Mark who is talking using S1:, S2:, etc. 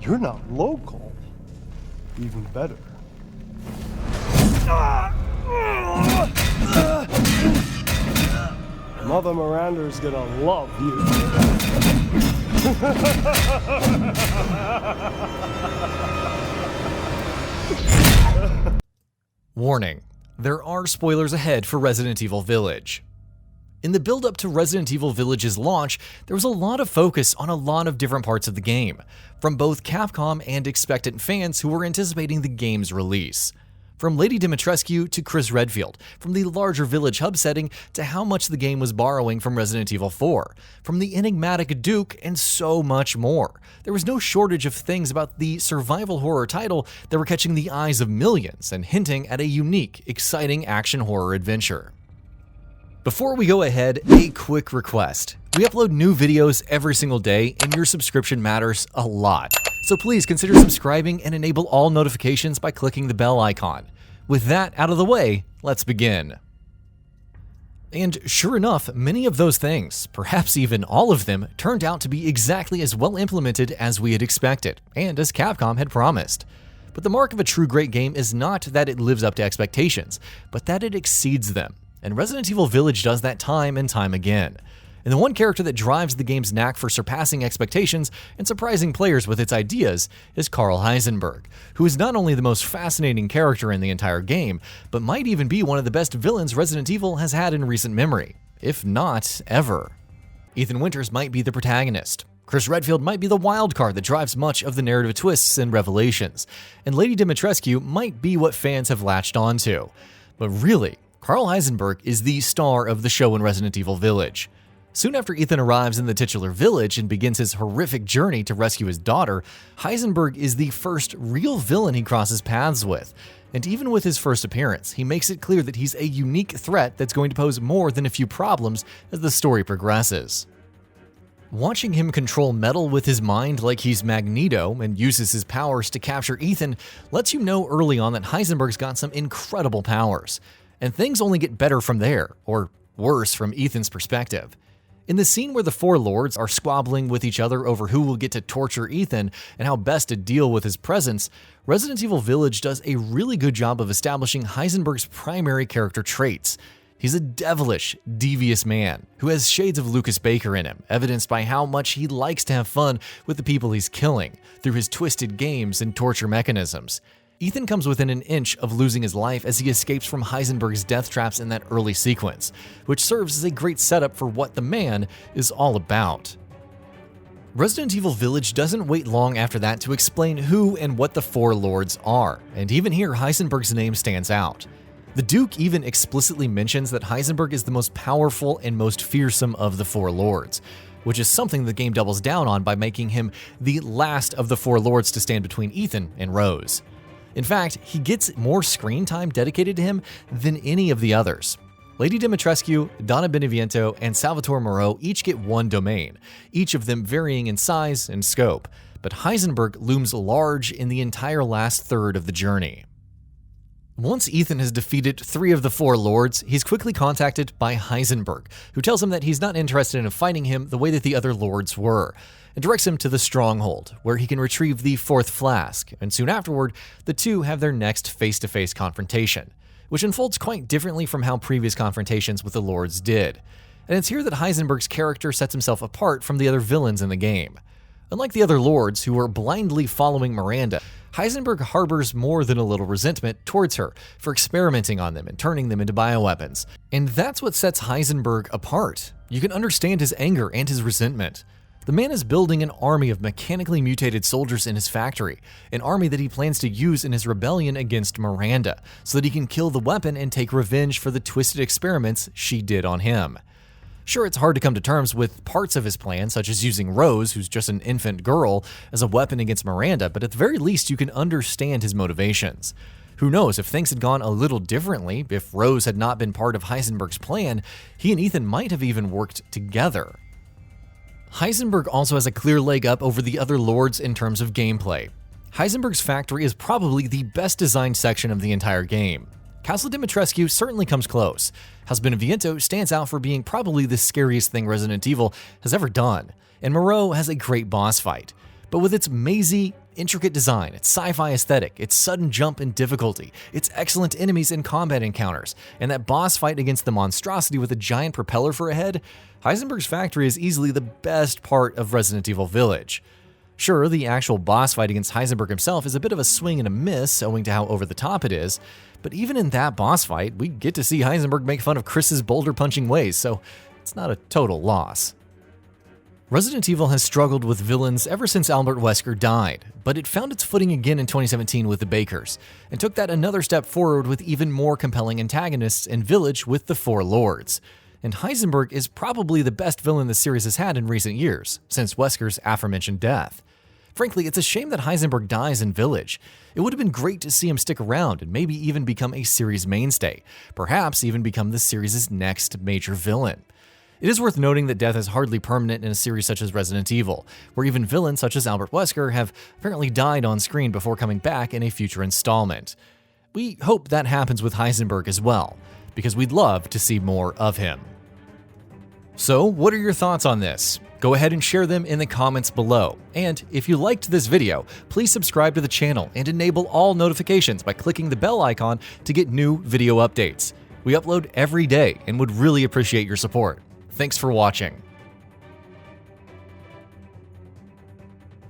S1: You're not local. Even better. Mother Miranda's gonna love you.
S2: Warning: there are spoilers ahead for Resident Evil Village. In the build-up to Resident Evil Village's launch, there was a lot of focus on a lot of different parts of the game, from both Capcom and expectant fans who were anticipating the game's release. From Lady Dimitrescu to Chris Redfield, from the larger village hub setting to how much the game was borrowing from Resident Evil 4, from the enigmatic Duke, and so much more. There was no shortage of things about the survival horror title that were catching the eyes of millions and hinting at a unique, exciting action horror adventure. Before we go ahead, a quick request. We upload new videos every single day, and your subscription matters a lot. So please consider subscribing and enable all notifications by clicking the bell icon. With that out of the way, let's begin. And sure enough, many of those things, perhaps even all of them, turned out to be exactly as well implemented as we had expected, and as Capcom had promised. But the mark of a true great game is not that it lives up to expectations, but that it exceeds them. And Resident Evil Village does that time and time again. And the one character that drives the game's knack for surpassing expectations and surprising players with its ideas is Karl Heisenberg, who is not only the most fascinating character in the entire game, but might even be one of the best villains Resident Evil has had in recent memory, if not ever. Ethan Winters might be the protagonist. Chris Redfield might be the wild card that drives much of the narrative twists and revelations, and Lady Dimitrescu might be what fans have latched onto. But really, Karl Heisenberg is the star of the show in Resident Evil Village. Soon after Ethan arrives in the titular village and begins his horrific journey to rescue his daughter, Heisenberg is the first real villain he crosses paths with. And even with his first appearance, he makes it clear that he's a unique threat that's going to pose more than a few problems as the story progresses. Watching him control metal with his mind like he's Magneto and uses his powers to capture Ethan lets you know early on that Heisenberg's got some incredible powers. And things only get better from there, or worse from Ethan's perspective. In the scene where the four lords are squabbling with each other over who will get to torture Ethan and how best to deal with his presence, Resident Evil Village does a really good job of establishing Heisenberg's primary character traits. He's a devilish, devious man who has shades of Lucas Baker in him, evidenced by how much he likes to have fun with the people he's killing through his twisted games and torture mechanisms. Ethan comes within an inch of losing his life as he escapes from Heisenberg's death traps in that early sequence, which serves as a great setup for what the man is all about. Resident Evil Village doesn't wait long after that to explain who and what the Four Lords are, and even here Heisenberg's name stands out. The Duke even explicitly mentions that Heisenberg is the most powerful and most fearsome of the Four Lords, which is something the game doubles down on by making him the last of the Four Lords to stand between Ethan and Rose. In fact, he gets more screen time dedicated to him than any of the others. Lady Dimitrescu, Donna Beneviento, and Salvatore Moreau each get one domain, each of them varying in size and scope, but Heisenberg looms large in the entire last third of the journey. Once Ethan has defeated 3 of the 4 lords, he's quickly contacted by Heisenberg, who tells him that he's not interested in fighting him the way that the other lords were, and directs him to the Stronghold, where he can retrieve the 4th flask, and soon afterward, the two have their next face-to-face confrontation, which unfolds quite differently from how previous confrontations with the lords did. And it's here that Heisenberg's character sets himself apart from the other villains in the game. Unlike the other lords who were blindly following Miranda, Heisenberg harbors more than a little resentment towards her for experimenting on them and turning them into bioweapons. And that's what sets Heisenberg apart. You can understand his anger and his resentment. The man is building an army of mechanically mutated soldiers in his factory, an army that he plans to use in his rebellion against Miranda, so that he can kill the weapon and take revenge for the twisted experiments she did on him. Sure, it's hard to come to terms with parts of his plan, such as using Rose, who's just an infant girl, as a weapon against Miranda, but at the very least you can understand his motivations. Who knows, if things had gone a little differently, if Rose had not been part of Heisenberg's plan, he and Ethan might have even worked together. Heisenberg also has a clear leg up over the other lords in terms of gameplay. Heisenberg's factory is probably the best designed section of the entire game. Castle Dimitrescu certainly comes close. House Beneviento stands out for being probably the scariest thing Resident Evil has ever done, and Moreau has a great boss fight. but with its mazy, intricate design, its sci-fi aesthetic, its sudden jump in difficulty, its excellent enemies and combat encounters, and that boss fight against the monstrosity with a giant propeller for a head, Heisenberg's factory is easily the best part of Resident Evil Village. Sure, the actual boss fight against Heisenberg himself is a bit of a swing and a miss owing to how over the top it is, but even in that boss fight, we get to see Heisenberg make fun of Chris's boulder-punching ways, so it's not a total loss. Resident Evil has struggled with villains ever since Albert Wesker died, but it found its footing again in 2017 with the Bakers, and took that another step forward with even more compelling antagonists in Village with the Four Lords. And Heisenberg is probably the best villain the series has had in recent years, since Wesker's aforementioned death. Frankly, it's a shame that Heisenberg dies in Village. It would have been great to see him stick around and maybe even become a series mainstay, perhaps even become the series' next major villain. It is worth noting that death is hardly permanent in a series such as Resident Evil, where even villains such as Albert Wesker have apparently died on screen before coming back in a future installment. We hope that happens with Heisenberg as well, because we'd love to see more of him. So, what are your thoughts on this? Go ahead and share them in the comments below. And if you liked this video, please subscribe to the channel and enable all notifications by clicking the bell icon to get new video updates. We upload every day and would really appreciate your support. Thanks for watching.